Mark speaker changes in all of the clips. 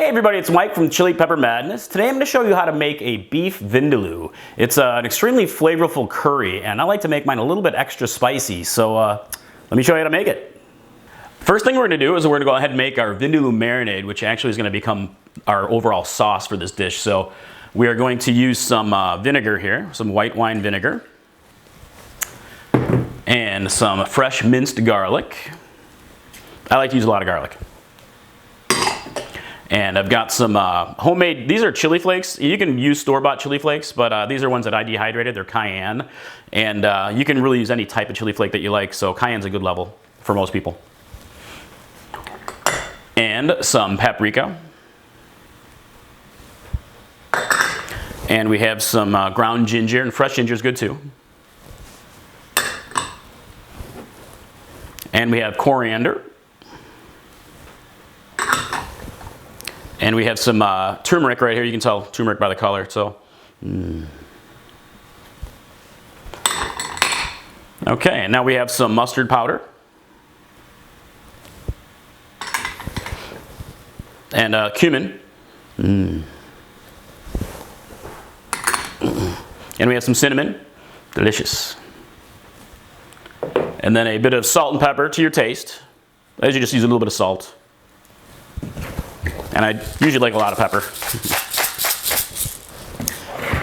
Speaker 1: Hey everybody, it's Mike from Chili Pepper Madness. Today I'm going to show you how to make a beef vindaloo. It's an extremely flavorful curry, and I like to make mine a little bit extra spicy, so let me show you how to make it. First thing we're going to do is we're going to go ahead and make our vindaloo marinade, which actually is going to become our overall sauce for this dish. So we are going to use some vinegar here, some white wine vinegar, and some fresh minced garlic. I like to use a lot of garlic. And I've got some homemade, these are chili flakes. You can use store-bought chili flakes, but these are ones that I dehydrated. They're cayenne. And you can really use any type of chili flake that you like, so cayenne's a good level for most people. And some paprika. And we have some ground ginger, and fresh ginger is good too. And we have coriander. And we have some turmeric right here. You can tell turmeric by the color. So, Okay, and now we have some mustard powder. And cumin. And we have some cinnamon. Delicious. And then a bit of salt and pepper to your taste. I usually just use a little bit of salt. And I usually like a lot of pepper.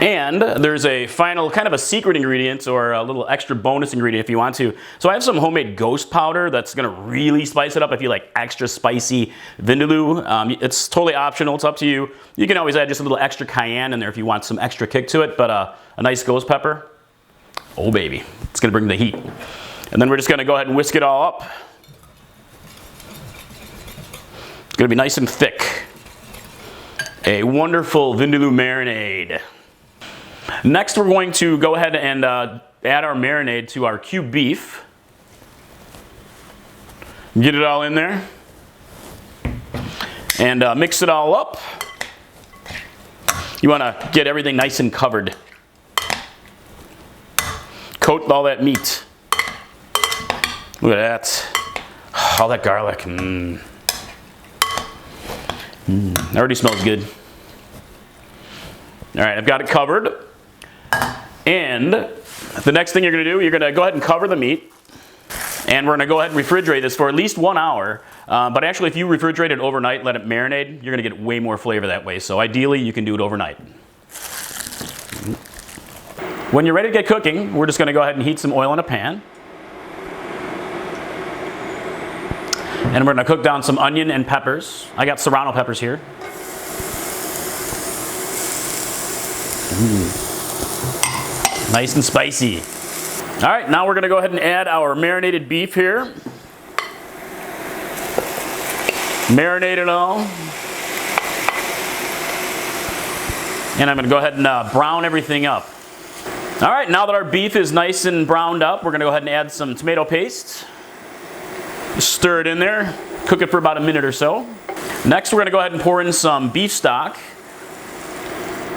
Speaker 1: And there's a final kind of a secret ingredient or a little extra bonus ingredient if you want to. So I have some homemade ghost powder that's going to really spice it up if you like extra spicy vindaloo. It's totally optional. It's up to you. You can always add just a little extra cayenne in there if you want some extra kick to it. But a nice ghost pepper, oh baby, it's going to bring the heat. And then we're just going to go ahead and whisk it all up. It's going to be nice and thick. A wonderful vindaloo marinade. Next, we're going to go ahead and add our marinade to our cube beef. Get it all in there. And mix it all up. You want to get everything nice and covered. Coat all that meat. Look at that. All that garlic. Already smells good. All right, I've got it covered. And the next thing you're going to do, you're going to go ahead and cover the meat. And we're going to go ahead and refrigerate this for at least 1 hour. But actually, if you refrigerate it overnight, let it marinate, you're going to get way more flavor that way. So ideally, you can do it overnight. When you're ready to get cooking, we're just going to go ahead and heat some oil in a pan. And we're going to cook down some onion and peppers. I got serrano peppers here. Nice and spicy. All right, now we're going to go ahead and add our marinated beef here. Marinate it all. And I'm going to go ahead and brown everything up. All right, now that our beef is nice and browned up, we're going to go ahead and add some tomato paste. Just stir it in there, cook it for about a minute or so. Next, we're going to go ahead and pour in some beef stock.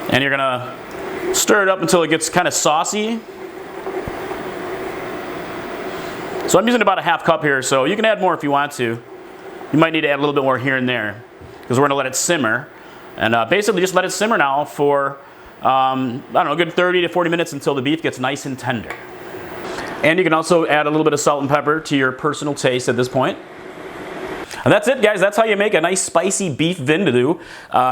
Speaker 1: And you're going to stir it up until it gets kind of saucy. So I'm using about a half cup here, so you can add more if you want to. You might need to add a little bit more here and there, because we're going to let it simmer. And basically just let it simmer now for, I don't know, a good 30 to 40 minutes until the beef gets nice and tender. And you can also add a little bit of salt and pepper to your personal taste at this point. And that's it, guys. That's how you make a nice spicy beef vindaloo.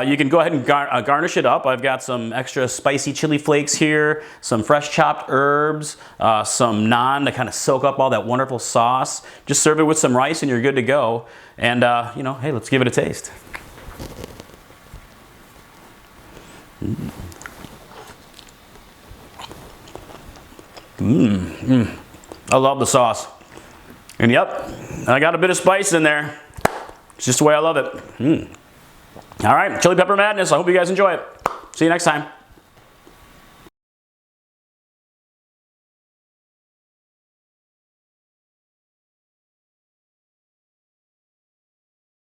Speaker 1: You can go ahead and garnish it up. I've got some extra spicy chili flakes here, some fresh chopped herbs, some naan to kind of soak up all that wonderful sauce. Just serve it with some rice and you're good to go. And, you know, hey, let's give it a taste. I love the sauce. And yep, I got a bit of spice in there. It's just the way I love it. All right, Chili Pepper Madness. I hope you guys enjoy it. See you next time.